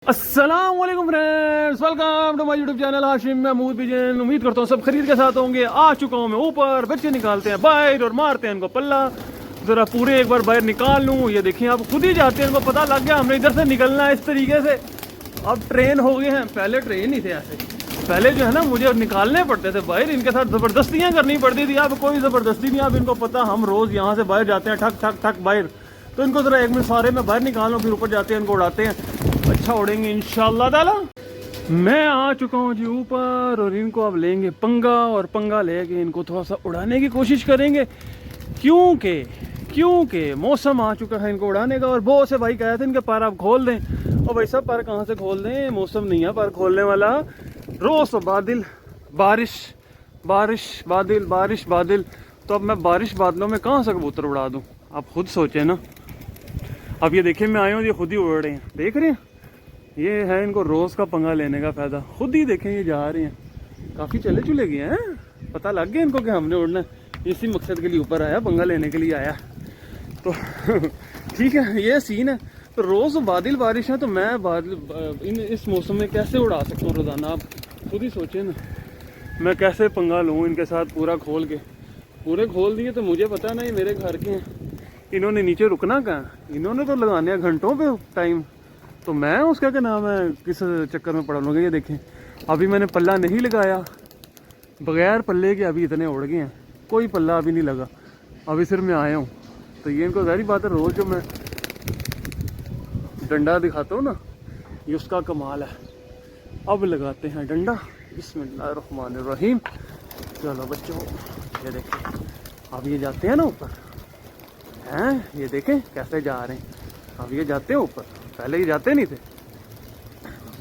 अस्सलाम वालेकुम friends, welcome to my YouTube channel Hashim Mahmood बिजन। उम्मीद करता हूँ सब खरीद के साथ होंगे। आ चुका हूँ मैं ऊपर, बच्चे निकालते हैं बाहर और मारते हैं इनको पल्ला। ज़रा पूरे एक बार बाहर निकाल लूँ। ये देखिए आप खुद ही जाते हैं, इनको पता लग गया हमने इधर से निकलना है इस तरीके से। अब ट्रेन हो गए हैं, पहले ट्रेन नहीं थे ऐसे। पहले जो है ना मुझे निकालने पड़ते थे बाहर, इनके साथ ज़बरदस्तियाँ करनी पड़ती थी। अब कोई ज़बरदस्ती नहीं, अब इनको पता हम रोज़ यहाँ से बाहर जाते हैं ठक ठक ठक बाहर। तो इनको ज़रा एक मिनट सारे में बाहर निकालो, फिर ऊपर जाते हैं इनको उड़ाते हैं। अच्छा उड़ेंगे इंशाल्लाह ताला। मैं आ चुका हूँ जी ऊपर और इनको अब लेंगे पंगा, और पंगा लेके इनको थोड़ा सा उड़ाने की कोशिश करेंगे। क्योंकि मौसम आ चुका है इनको उड़ाने का। और बहुत से भाई कहे थे इनके पर आप खोल दें। और भाई सब पर कहाँ से खोल दें, मौसम नहीं है पर खोलने वाला। रोज़ बादल, बारिश बारिश बादल, बारिश बादल। तो अब मैं बारिश बादलों में कहाँ से कबूतर उड़ा दूँ, आप खुद सोचें ना। अब ये देखिए मैं आया हूँ, ये खुद ही उड़ रहे हैं, देख रहे हैं। ये है इनको रोज़ का पंगा लेने का फ़ायदा। खुद ही देखें ये जा रहे हैं, काफ़ी चले चुले गए हैं। पता लग गया इनको कि हमने उड़ना, इसी मकसद के लिए ऊपर आया, पंगा लेने के लिए आया। तो ठीक है, ये सीन है। तो रोज़ बादल बारिश है, तो मैं बादल इस मौसम में कैसे उड़ा सकता हूँ रोज़ाना, आप खुद ही सोचें ना। मैं कैसे पंगा लूँ इनके साथ पूरा खोल के। पूरे खोल दिए तो मुझे पता नहीं, मेरे घर के हैं, इन्होंने नीचे रुकना कहाँ, इन्होंने तो लगाने घंटों पे टाइम। तो मैं उसका क्या नाम है किस चक्कर में पड़ा लूँगा। ये देखें अभी मैंने पल्ला नहीं लगाया, बगैर पल्ले के अभी इतने उड़ गए हैं, कोई पल्ला अभी नहीं लगा, अभी सिर्फ मैं आया हूँ। तो ये इनको ज़ाहिर बात है, रोज़ जो मैं डंडा दिखाता हूँ ना, ये उसका कमाल है। अब लगाते हैं डंडा, बिस्मिल्लाहिर्रहमानिर्रहीम। चलो बच्चों, ये देखें अब ये जाते हैं ना ऊपर हैं, ये देखें कैसे जा रहे हैं। अब ये जाते हैं ऊपर, पहले ये जाते नहीं थे।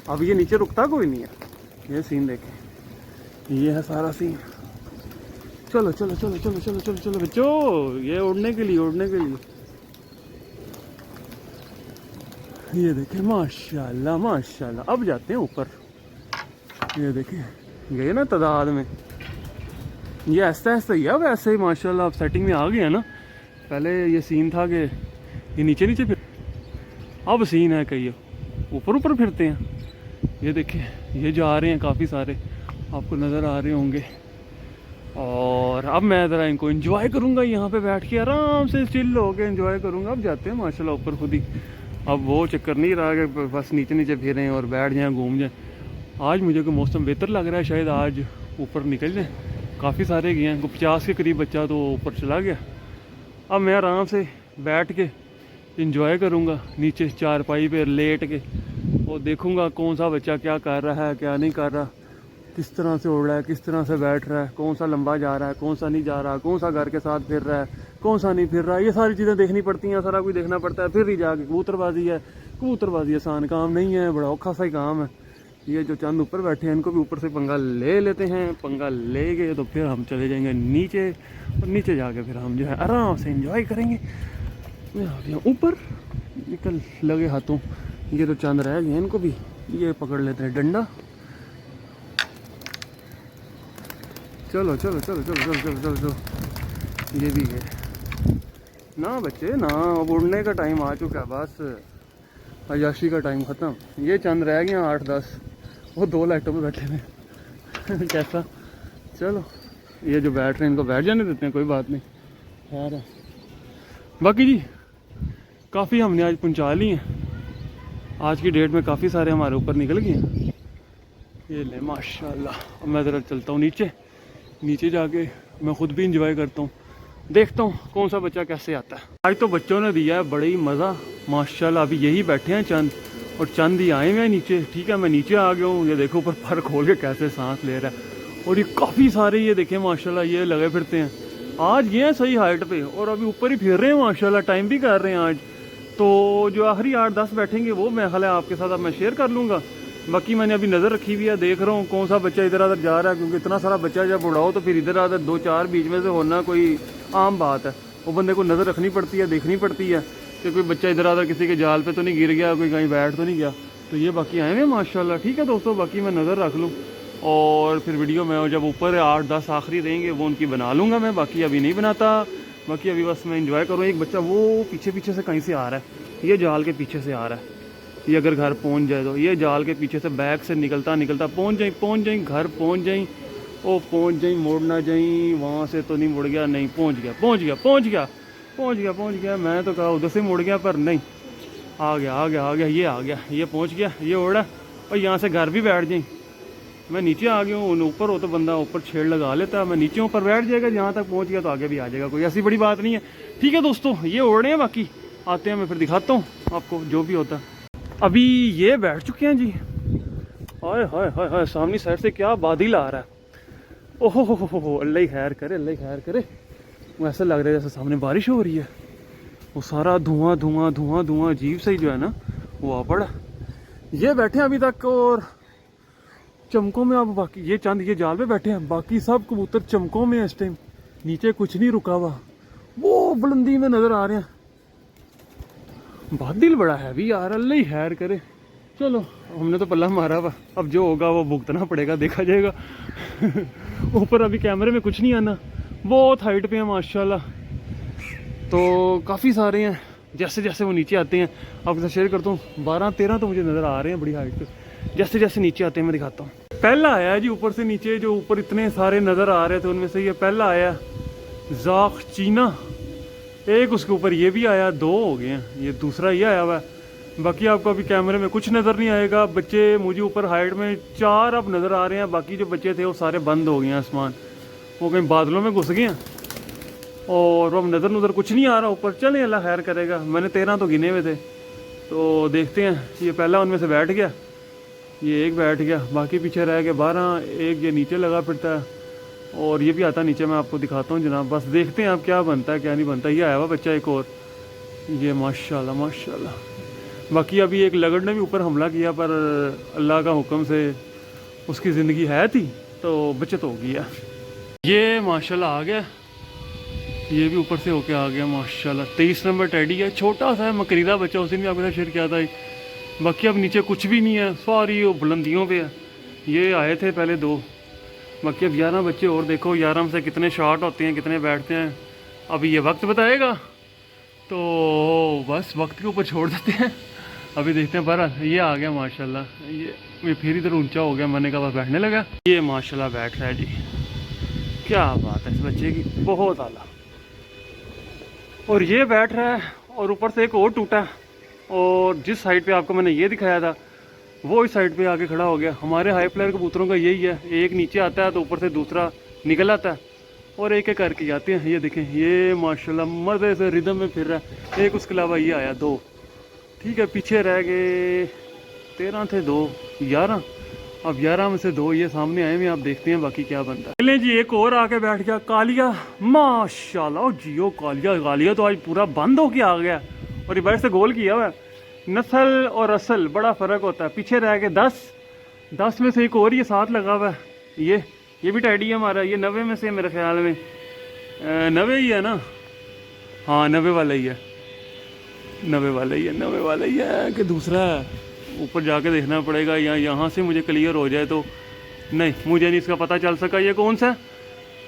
अब ये नीचे रुकता कोई नहीं है। ये सीन देखें, ये है सारा सीन। चलो चलो चलो चलो चलो चलो चलो बच्चों, ये उड़ने के लिए, उड़ने के लिए। ये देखें माशाल्लाह माशाल्लाह। अब जाते हैं ऊपर, ये देखें गए ना तादाद में। ये ऐसा ऐसा ही है, अब ऐसे ही माशाल्लाह अब सेटिंग में आ गया ना। पहले ये सीन था कि ये नीचे नीचे फिर, अब सीन है कि ये ऊपर ऊपर फिरते हैं। ये देखें ये जा रहे हैं, काफ़ी सारे आपको नज़र आ रहे होंगे। और अब मैं ज़रा इनको एंजॉय करूँगा, यहाँ पे बैठ के आराम से चिल होकर एंजॉय करूँगा। अब जाते हैं माशाल्लाह ऊपर खुद ही। अब वो चक्कर नहीं रहा कि बस नीचे नीचे फिरें और बैठ जाएँ, घूम जाएँ। आज मुझे कोई मौसम बेहतर लग रहा है, शायद आज ऊपर निकल जाए। काफ़ी सारे गए हैं, 50 के करीब बच्चा तो ऊपर चला गया। अब मैं आराम से बैठ के इंजॉय करूँगा नीचे चारपाई पे लेट के, और देखूँगा कौन सा बच्चा क्या कर रहा है क्या नहीं कर रहा, किस तरह से उड़ रहा है, किस तरह से बैठ रहा है, कौन सा लंबा जा रहा है, कौन सा नहीं जा रहा, कौन सा घर के साथ फिर रहा है, कौन सा नहीं फिर रहा है। ये सारी चीज़ें देखनी पड़ती हैं, सारा कुछ देखना पड़ता है। फिर ही जाके कबूतरबाजी है। कबूतरबाजी आसान काम नहीं है, बड़ा औखा सा ही काम है। ये जो चंद ऊपर बैठे हैं इनको भी ऊपर से पंगा ले लेते हैं। पंगा ले गए तो फिर हम चले जाएंगे नीचे, और नीचे जाके फिर हम जो है आराम से एंजॉय करेंगे। मैं आ गया ऊपर, निकल लगे हाथों। ये तो चंद रह गए, इनको भी ये पकड़ लेते हैं डंडा। चलो चलो चलो चलो चलो चलो चलो चलो, ये भी है ना बच्चे ना। अब उड़ने का टाइम आ चुका है, बस अयाशी का टाइम ख़त्म। ये चंद रह गए 8-10, वो 2 लाइटों पे बैठे हुए कैसा। चलो ये जो बैठ रहे हैं इनको बैठ जाने देते हैं, कोई बात नहीं। खैर बाकी जी काफ़ी हमने आज पहुंचा ली हैं। आज की डेट में काफ़ी सारे हमारे ऊपर निकल गए हैं। ये ले माशाल्लाह। अब मैं ज़रा चलता हूँ नीचे, नीचे जाके मैं ख़ुद भी इंजॉय करता हूँ, देखता हूँ कौन सा बच्चा कैसे आता है। आज तो बच्चों ने दिया है बड़ा ही मज़ा माशाल्लाह। अभी यही बैठे हैं चंद, और चंद ही आए हुए हैं नीचे। ठीक है मैं नीचे आ गया हूँ। ये देखो ऊपर पर खोल के कैसे सांस ले रहा है। और ये काफ़ी सारे ये देखें माशाल्लाह, ये लगे फिरते हैं। आज ये हैं सही हाइट पे, और अभी ऊपर ही फिर रहे हैं माशाल्लाह, टाइम भी कर रहे हैं आज। तो जो आखिरी 8-10 बैठेंगे वो मैं ख्याल है आपके साथ अब मैं शेयर कर लूँगा। बाकी मैंने अभी नज़र रखी हुई है, देख रहा हूँ कौन सा बच्चा इधर उधर जा रहा है, क्योंकि इतना सारा बच्चा जब उड़ाओ तो फिर इधर उधर 2-4 बीच में से होना कोई आम बात है। वो बंदे को नज़र रखनी पड़ती है, देखनी पड़ती है कि कोई बच्चा इधर उधर किसी के जाल पे तो नहीं गिर गया, कोई कहीं बैठ तो नहीं गया। तो ये बाकी आए हुए माशाल्लाह। ठीक है दोस्तों, बाकी मैं नज़र रख लूँ, और फिर वीडियो में जब ऊपर 8-10 आखिरी रहेंगे वो उनकी बना लूँगा मैं। बाकी अभी नहीं बनाता, बाकी अभी बस मैं इंजॉय करूँ। एक बच्चा वो पीछे पीछे से कहीं से आ रहा है, ये जाल के पीछे से आ रहा है, ये अगर घर पहुंच जाए तो ये जाल के पीछे से बैक से निकलता निकलता पहुंच जाई घर पहुंच जाई। ओ पहुंच जाई, मोड़ ना जाई, वहाँ से तो नहीं मुड़ गया, नहीं पहुंच गया। मैं तो कहा उधर से मुड़ गया, पर नहीं, आ गया, ये पहुंच गया, ये ओढ़ा। और यहाँ से घर भी बैठ जाई। मैं नीचे आ गया हूँ, ऊपर हो तो बंदा ऊपर छेड़ लगा लेता, मैं नीचे ऊपर बैठ जाएगा, जहाँ तक पहुँच गया तो आगे भी आ जाएगा, कोई ऐसी बड़ी बात नहीं है। ठीक है दोस्तों, ये ओढ़े हैं, बाकी आते हैं मैं फिर दिखाता हूँ आपको जो भी होता है। अभी ये बैठ चुके हैं जी। हाय हाय हाय हाय, सामने साइड से क्या बादल आ रहा है। ओहो हो, अल्लाह ही खैर करे। वैसा लग रहा है जैसे सामने बारिश हो रही है। वो सारा धुआं अजीब सा ही जो है ना वो आ पड़ा। ये बैठे हैं अभी तक, और चमकों में। अब बाकी ये चंद ये जाल पे बैठे हैं, बाकी सब कबूतर चमकों में इस टाइम। नीचे कुछ नहीं रुका हुआ, वो बुलंदी में नजर आ रहे हैं। बादल बड़ा हैवी यार, अल्लाह ही खैर करे। चलो, हमने तो पल्ला मारा हुआ, अब जो होगा वो भुगतना पड़ेगा, देखा जाएगा। ऊपर अभी कैमरे में कुछ नहीं आना, बहुत हाइट पे है माशाल्लाह, तो काफ़ी सारे हैं। जैसे जैसे वो नीचे आते हैं आपके साथ शेयर करता हूँ। 12-13 तो मुझे नज़र आ रहे हैं बड़ी हाइट पे। जैसे जैसे नीचे आते हैं मैं दिखाता हूँ। पहला आया है जी ऊपर से नीचे, जो ऊपर इतने सारे नज़र आ रहे थे उनमें से ये पहला आया ज़ाख चीना। एक उसके ऊपर ये भी आया, 2 हो गए हैं, ये दूसरा ये आया हुआ है। बाकी आपको अभी कैमरे में कुछ नज़र नहीं आएगा। बच्चे मुझे ऊपर हाइट में 4 अब नज़र आ रहे हैं, बाकी जो बच्चे थे वो सारे बंद हो गए हैं। आसमान वो कहीं बादलों में घुस गए हैं, और अब नज़र कुछ नहीं आ रहा ऊपर। चलें, अल्लाह खैर करेगा। मैंने 13 तो गिने हुए थे, तो देखते हैं। ये पहला उनमें से बैठ गया, ये एक बैठ गया, बाकी पीछे रह गए 12। एक ये नीचे लगा फिरता है, और ये भी आता नीचे, मैं आपको दिखाता हूँ जनाब। बस देखते हैं अब क्या बनता है क्या नहीं बनता। ये आया हुआ बच्चा एक और, ये माशाल्लाह। बाकी अभी एक लगड़ ने भी ऊपर हमला किया, पर अल्लाह का हुक्म से उसकी ज़िंदगी है थी तो बचत हो गई है। ये माशाल्लाह आ गया, ये भी ऊपर से होके आ गया माशाल्लाह। 23 नंबर टैडी है, छोटा सा है, मकरीदा बच्चा, उस दिन भी आपके साथ शेयर किया था। बाकी अब नीचे कुछ भी नहीं है, सारी वो बुलंदियों पे है। ये आए थे पहले 2, बाकी अब 11 बच्चे और। देखो 11 में से कितने शॉट होते हैं, कितने बैठते हैं, अभी ये वक्त बताएगा। तो बस वक्त के ऊपर छोड़ देते हैं, अभी देखते हैं। बहरहाल ये आ गया माशाल्लाह, ये फिर इधर ऊंचा हो गया, मैंने कहा बस बैठने लगा। ये माशाल्लाह बैठ रहा है जी, क्या बात है इस बच्चे की, बहुत आला। और ये बैठ रहा है, और ऊपर से एक और टूटा, और जिस साइड पे आपको मैंने ये दिखाया था वो इस साइड पे आके खड़ा हो गया। हमारे हाई फ्लायर कबूतरों का यही है, एक नीचे आता है तो ऊपर से दूसरा निकल आता है, और एक एक करके जाते हैं। ये देखें, ये माशाल्लाह मज़े से रिदम में फिर रहा है। एक उसके अलावा ये आया 2, ठीक है। पीछे रह गए 13 थे 2, 11। अब 11 में से 2 ये सामने आए हुए, आप देखते हैं बाकी क्या बनता है। चलें जी, एक और आके बैठ गया कालिया माशाल्लाह। जियो कालिया तो आज पूरा बंद होके आ गया, और ये बैठ से गोल किया हुआ है। नस्ल और असल बड़ा फ़र्क होता है। पीछे रह गए 10 में से एक और ये साथ लगा हुआ है। ये भी टैडी है हमारा, ये 90 में से मेरे ख्याल में 90 ही है ना, हाँ 90 वाला ही है, 90 वाला ही है कि दूसरा है। ऊपर जाके देखना पड़ेगा, या यहाँ से मुझे क्लियर हो जाए तो। नहीं, मुझे नहीं इसका पता चल सका ये कौन सा।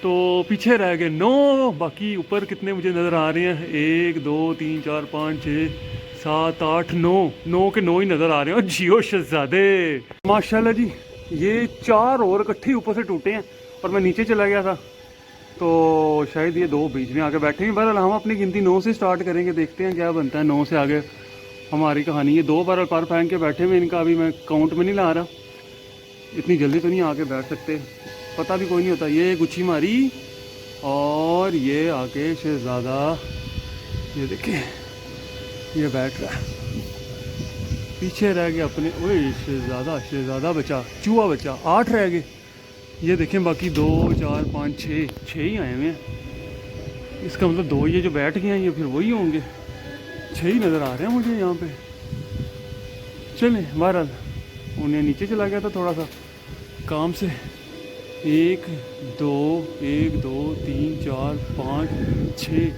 तो पीछे रह गए 9, बाकी ऊपर कितने मुझे नज़र आ रहे हैं, 1 2 3 4 5 6 7 8 9 के 9 ही नज़र आ रहे हैं। और जियो शहजादे माशाल्लाह जी, ये 4 और इकट्ठे ऊपर से टूटे हैं, और मैं नीचे चला गया था तो शायद ये 2 बीच में आके बैठे हैं। बहरहाल हम अपनी गिनती 9 से स्टार्ट करेंगे, देखते हैं क्या बनता है। 9 से आगे हमारी कहानी। ये 2 बार पर फेंक के बैठे हुए, इनका अभी मैं काउंट में नहीं ला रहा। इतनी जल्दी तो नहीं आके बैठ सकते, पता भी कोई नहीं होता। ये गुच्छी मारी, और ये आके शहजादा, ये देखें ये बैठ रहा है। पीछे रह गए अपने, ओए शहजादा बचा, चूहा बचा, 8 रह गए। ये देखें बाकी 2 4 5 6 ही आए हुए हैं। इसका मतलब 2 ये जो बैठ गए हैं ये फिर वही होंगे। 6 ही नज़र आ रहे हैं मुझे यहाँ पे। चलें, बहरहाल उन्हें नीचे चला गया था थोड़ा सा काम से। 1 2 3 4 5 6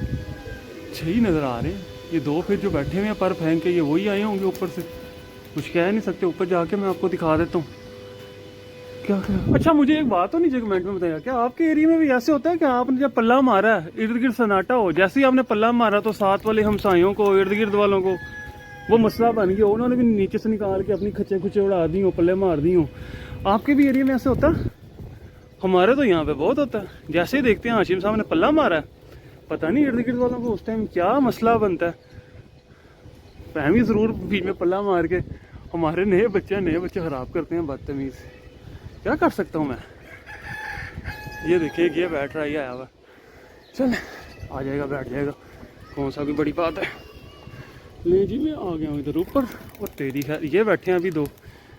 ही नज़र आ रहे हैं। ये 2 फिर जो बैठे हुए हैं पर फेंक के, ये वही आए होंगे ऊपर से, कुछ कह नहीं सकते। ऊपर जाके मैं आपको दिखा देता हूँ क्या। अच्छा, मुझे एक बात तो नीचे कमेंट में बताइए, क्या आपके एरिया में भी ऐसे होता है कि आपने जब पल्ला मारा है, इर्द गिर्द सन्नाटा हो, जैसे ही आपने पल्ला मारा तो साथ वाले हमसायों को, इर्द गिर्द वालों को वो मसला बन गया, उन्होंने भी नीचे से निकाल के अपनी खच्चे खुच्चे उड़ा दी हो, पल्ले मार दी हो। आपके भी एरिया में ऐसे होता? हमारे तो यहाँ पे बहुत होता है। जैसे ही देखते हैं हाशिम साहब ने पल्ला मारा है, पता नहीं इर्द गिर्द वालों को उस टाइम क्या मसला बनता है। फहमी ज़रूर बीच में पल्ला मार के हमारे नए बच्चे ख़राब करते हैं, बदतमीज़। क्या कर सकता हूँ मैं। ये देखिए ये बैठ रहा है, ये आया हुआ, चल आ जाएगा, बैठ जाएगा, कौन सा भी बड़ी बात है। ले जी मैं आ गया हूँ इधर ऊपर। और तेरी है, ये बैठे हैं अभी दो,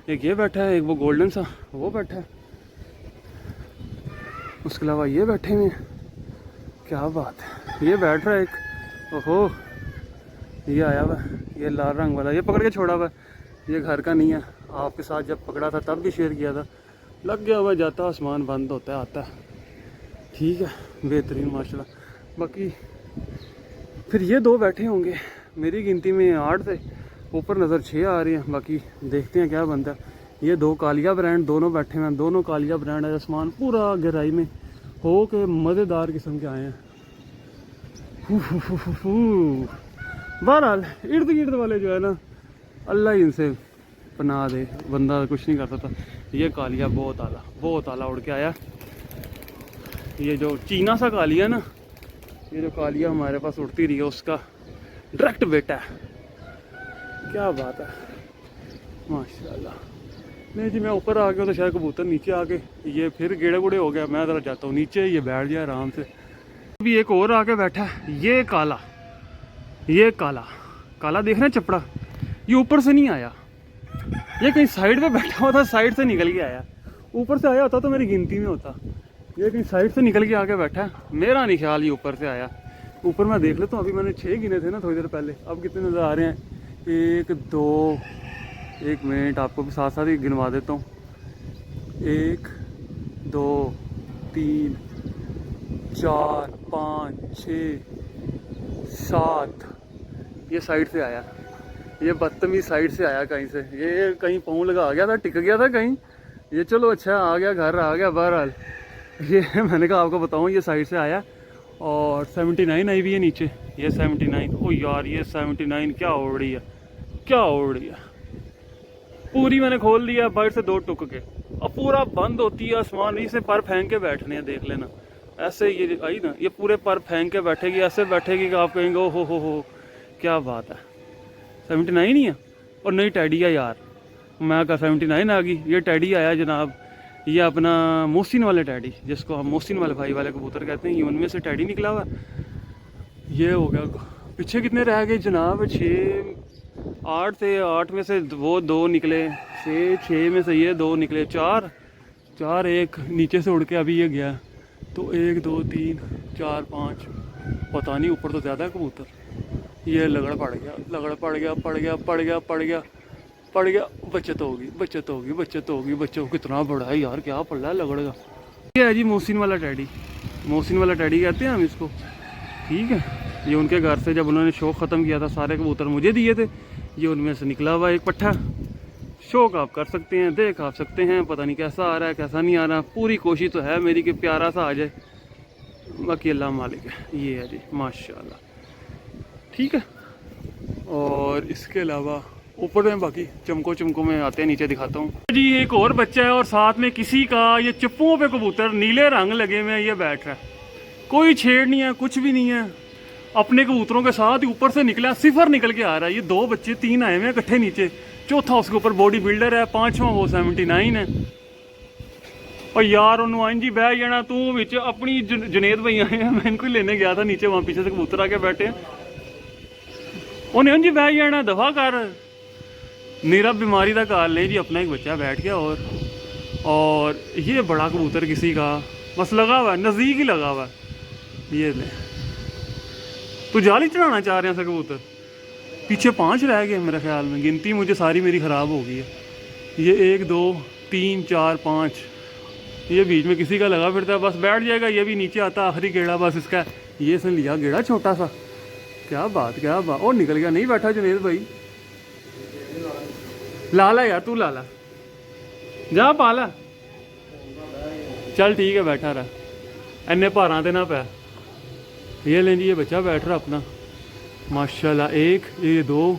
एक ये बैठा है, एक वो गोल्डन सा वो बैठा है, उसके अलावा ये बैठे हुए हैं। क्या बात है, ये बैठ रहा है एक, ओहो ये आया हुआ, ये लाल रंग वाला, ये पकड़ के छोड़ा हुआ, ये घर का नहीं है। आपके साथ जब पकड़ा था तब भी शेयर किया था। लग गया हुआ, जाता आसमान बंद होता है आता है। ठीक है, बेहतरीन माशाल्लाह। बाकी फिर ये दो बैठे होंगे, मेरी गिनती में 8 थे, ऊपर नज़र 6 आ रही है। बाकी देखते हैं क्या बनता है। ये दो कालिया ब्रांड दोनों बैठे हैं, दोनों कालिया ब्रांड है। आसमान पूरा गहराई में हो के मज़ेदार किस्म के आए हैं। बहरहाल इर्द गिर्द वाले जो है ना, अल्लाह ही इनसे पनाह दे, बंदा कुछ नहीं कर सकता। ये कालिया बहुत आला उड़ के आया। ये जो चीना सा कालिया ना, ये जो कालिया हमारे पास उड़ती रही है, उसका डायरेक्ट बेटा है। क्या बात है माशाल्लाह। नहीं जी मैं ऊपर आ गया तो शायद कबूतर नीचे आके ये फिर गेड़े गुड़े हो गया। मैं ज़रा जाता हूँ नीचे, ये बैठ जाए आराम से। अभी एक और आके बैठा है, ये काला देख रहे हैं चपड़ा, ये ऊपर से नहीं आया, ये कहीं साइड पे बैठा हुआ था, साइड से निकल के आया। ऊपर से आया होता तो मेरी गिनती में होता, ये कहीं साइड से निकल के आके बैठा है। मेरा नहीं ख्याल ये ऊपर से आया। ऊपर मैं देख लेता हूँ, अभी मैंने 6 गिने थे ना थोड़ी देर पहले, अब कितने नज़र आ रहे हैं? 1 2, 1 मिनट आपको भी साथ साथ ही गिनवा देता हूँ। 1 2 3 4 5 6 7, ये साइड से आया, ये बदतमीज साइड से आया कहीं से। ये कहीं पाँव लगा गया था, टिक गया था कहीं, ये चलो अच्छा आ गया, घर आ गया। बहरहाल ये मैंने कहा आपको बताऊँ, ये साइड से आया। और 79 आई भी है नीचे, ये 79। ओ यार ये 79 क्या उड़ रही है, पूरी मैंने खोल दिया बाहर से 2 टुक के। अब पूरा बंद होती है आसमान, इसे पर फेंक के बैठने हैं, देख लेना। ऐसे ये आई ना, ये पूरे पर फेंक के बैठेगी, ऐसे बैठेगी कि आप कहेंगे ओ हो क्या बात है। 79 ही है। और नई टैडी है यार, मैं कहा 79 आ गई। ये टैडी आया जनाब, ये अपना मोहसिन वाले टैडी, जिसको हम मोहसिन वाले भाई वाले कबूतर कहते हैं, ये उनमें से टैडी निकला हुआ। ये हो गया। पीछे कितने रह गए जनाब? 6 8 थे, 8 में से वो 2 निकले, 6 में से ये 2 निकले, 4 एक नीचे से उड़ के अभी ये गया। तो 1 2 3 4 5, पता नहीं ऊपर तो ज़्यादा है कबूतर। ये लगड़ पड़ गया, बचत होगी। बच्चों कितना बड़ा है यार, क्या पड़ रहा है लगड़ का। ये है जी मोहसिन वाला टैडी कहते हैं हम इसको। ठीक है, ये उनके घर से जब उन्होंने शौक ख़त्म किया था, सारे कबूतर मुझे दिए थे, ये उनमें से निकला हुआ एक पट्ठा। शौक आप कर सकते हैं, देख आप सकते हैं, पता नहीं कैसा आ रहा है कैसा नहीं आ रहा। पूरी कोशिश तो है मेरी कि प्यारा सा आ जाए, बाकी अल्लाह मालिक है। ये है जी माशाल्लाह, ठीक है। और इसके अलावा ऊपर में बाकी चमको में आते हैं, नीचे दिखाता हूँ जी। एक और बच्चा है और साथ में किसी का ये चप्पुओं पे कबूतर नीले रंग लगे हुए हैं, ये बैठ रहा है, कोई छेड़ नहीं है, कुछ भी नहीं है, अपने कबूतरों के साथ ही ऊपर से निकला, सिफर निकल के आ रहा है। ये 2 बच्चे 3 आए हुए हैं इकट्ठे नीचे, चौथा उसके ऊपर बॉडी बिल्डर है, 5वां वो 79 है। और यार उन्होंने जी बह जाना तू विच अपनी जुनेद भाई आए हैं, मैं इनको लेने गया था नीचे, वहाँ पीछे से कबूतर आके बैठे हैं। उन्हें जी बह जाना, दफा कर, मेरा बीमारी का काल नहीं जी, अपना एक बच्चा बैठ गया। और ये बड़ा कबूतर किसी का बस लगा हुआ है, नज़दीक ही लगा हुआ है। ये ले तो जाली चढ़ाना चाह रहे हैं सब कबूतर। पीछे 5 रह गए मेरे ख्याल में, गिनती मुझे सारी मेरी ख़राब हो गई है। ये 1 2 3 4 5, ये बीच में किसी का लगा फिरता है, बस बैठ जाएगा। ये भी नीचे आता आखिरी गेड़ा बस इसका, ये इसने लिया गेड़ा छोटा सा। क्या बात। और निकल गया, नहीं बैठा जुनेद भाई। लाला यार तू लाला जा पाला, चल ठीक है बैठा रहा, इन्ने भारा ते ना पै। ये लें जी, ये बच्चा बैठ रहा अपना माशाल्लाह। 1 ये 2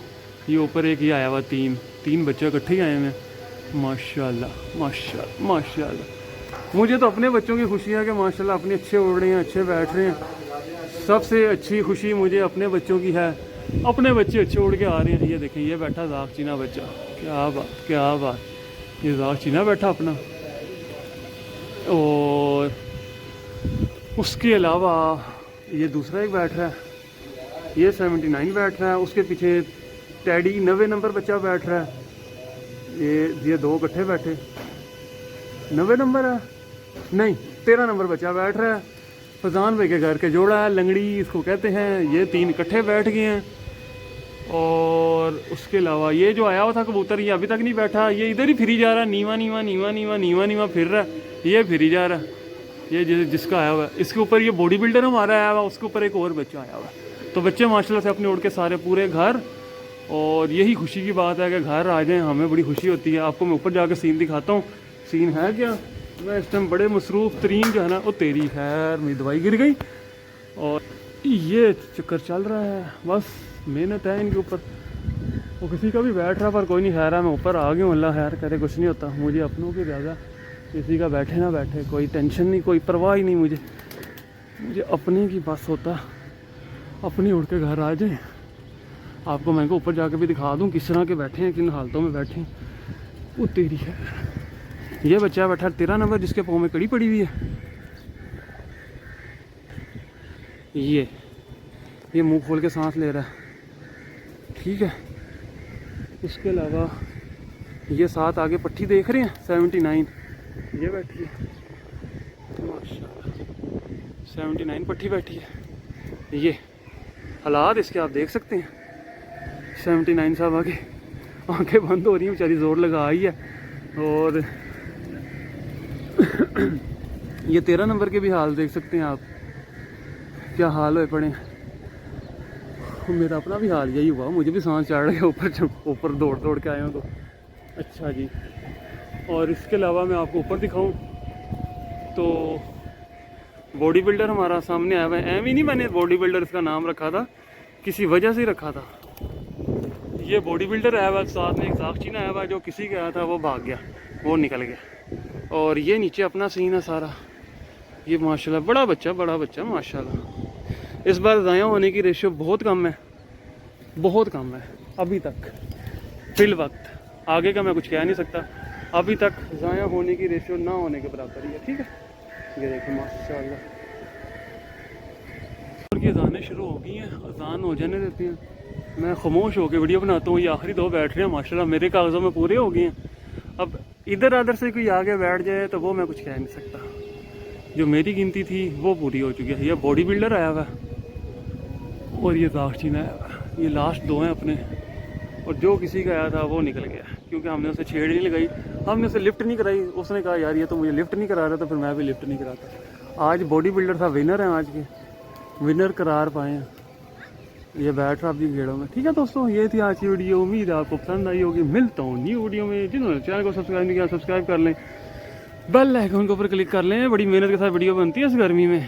ये ऊपर एक ये आया हुआ, तीन बच्चे इकट्ठे ही आए हुए हैं। माशाल्लाह माशाल्लाह माशाल्लाह। मुझे तो अपने बच्चों की खुशी है कि माशाल्लाह अपने अच्छे उड़ रहे हैं, अच्छे बैठ रहे हैं। सबसे अच्छी खुशी मुझे अपने बच्चों की है, अपने बच्चे अच्छे उड़ के आ रहे हैं। ये देखें, ये बैठा दागचीना बच्चा, क्या बात क्या बात। ये दागचीना बैठा अपना। और उसके अलावा ये दूसरा एक बैठ रहा है, ये 79 बैठ रहा है। उसके पीछे टैडी 90 नंबर बच्चा बैठ रहा है। ये दो इकट्ठे बैठे, 90 नंबर है नहीं 13 नंबर बच्चा बैठ रहा है। फजान भाई के घर के जोड़ा है, लंगड़ी इसको कहते हैं। ये 3 इकट्ठे बैठ गए हैं। और उसके अलावा ये जो आया हुआ था कबूतर, ये अभी तक नहीं बैठा, ये इधर ही फिरी जा रहा है, नीवा नीवा नीवा नीवा नीवा नीवा फिर रहा है, ये फिरी जा रहा है। ये जिसका आया हुआ है, इसके ऊपर ये बॉडी बिल्डर हमारा आया हुआ, उसके ऊपर एक और बच्चा आया हुआ है। तो बच्चे माशाल्लाह से अपने उड़ के सारे पूरे घर। और यही खुशी की बात है कि घर आ जाएं, हमें बड़ी खुशी होती है। आपको मैं ऊपर जाकर सीन दिखाता हूँ। सीन है क्या, मैं इस टाइम बड़े मसरूफ़ तरीन जो है ना, वो तेरी खैर मेरी दवाई गिर गई और ये चक्कर चल रहा है। बस मेहनत है इनके ऊपर। वो किसी का भी बैठ रहा पर कोई नहीं खैर है, मैं ऊपर आ गया हूँ। अल्लाह खैर करे, कुछ नहीं होता। मुझे अपनों की ज़्यादा, किसी का बैठे ना बैठे कोई टेंशन नहीं, कोई परवाह ही नहीं। मुझे अपने की बस होता, अपनी उड़ के घर आ जाए। आपको मैं ऊपर जाके भी दिखा दूँ किस तरह के बैठे हैं, किन हालतों में बैठे हैं। वो तेरी है। ये बच्चा बैठा 13 नंबर, जिसके पाँव में कड़ी पड़ी हुई है। ये मुंह खोल के सांस ले रहा है, ठीक है। इसके अलावा ये साथ आगे पट्टी देख रहे हैं 79, ये बैठी है माशाल्लाह। 79 पट्टी बैठी है। ये हालात इसके आप देख सकते हैं। 79 साहब आगे आंखें बंद हो रही हैं, बेचारी जोर लगा आई है। और ये 13 नंबर के भी हाल देख सकते हैं आप, क्या हाल हुए पड़े। मेरा अपना भी हाल यही हुआ, मुझे भी सांस चढ़ रहा है ऊपर दौड़ दौड़ के आए हो तो। अच्छा जी, और इसके अलावा मैं आपको ऊपर दिखाऊं तो बॉडी बिल्डर हमारा सामने आया हुआ है। एम ही नहीं, मैंने बॉडी बिल्डर इसका नाम रखा था, किसी वजह से रखा था। ये बॉडी बिल्डर आया हुआ, साथ में एक साक्षीना आया हुआ, जो किसी का आया था वो भाग गया, वो निकल गया। और ये नीचे अपना सीन है सारा। ये माशाल्लाह बड़ा बच्चा माशाल्लाह। इस बार ज़ाया होने की रेशियो बहुत कम है अभी तक। फिल वक्त आगे का मैं कुछ कह नहीं सकता, अभी तक ज़ाया होने की रेशियो ना होने के बराबर ही है, ठीक है। ये देखो माशाल्लाह। और ये अज़ानें शुरू हो गई हैं, अज़ान हो जाने देते हैं। मैं खामोश होकर वीडियो बनाता हूँ। ये आखिरी 2 बैठ रहे हैं माशाल्लाह, मेरे कागज़ों में पूरे हो गए हैं। अब इधर अदर से कोई आगे बैठ जाए तो वो मैं कुछ कह नहीं सकता। जो मेरी गिनती थी वो पूरी हो चुकी है। ये बॉडी बिल्डर आया हुआ और ये दागचीना आया हुआ। ये लास्ट 2 हैं अपने। और जो किसी का आया था वो निकल गया, क्योंकि हमने उसे छेड़ नहीं लगाई, हमने उसे लिफ्ट नहीं कराई। उसने कहा यार ये तो मुझे लिफ्ट नहीं करा रहा, तो फिर मैं भी लिफ्ट नहीं कराता। आज बॉडी बिल्डर था, विनर हैं आज के, विनर करार पाए हैं। ये बैठ रहा अपनी गेड़ों में, ठीक है दोस्तों। ये थी आज की वीडियो, उम्मीद है आपको पसंद आई होगी। मिलता हूँ न्यू वीडियो में। जिन्होंने चैनल को सब्सक्राइब नहीं किया, सब्सक्राइब कर लें, बेल आइकन के ऊपर क्लिक कर लें। बड़ी मेहनत के साथ वीडियो बनती है इस गर्मी में।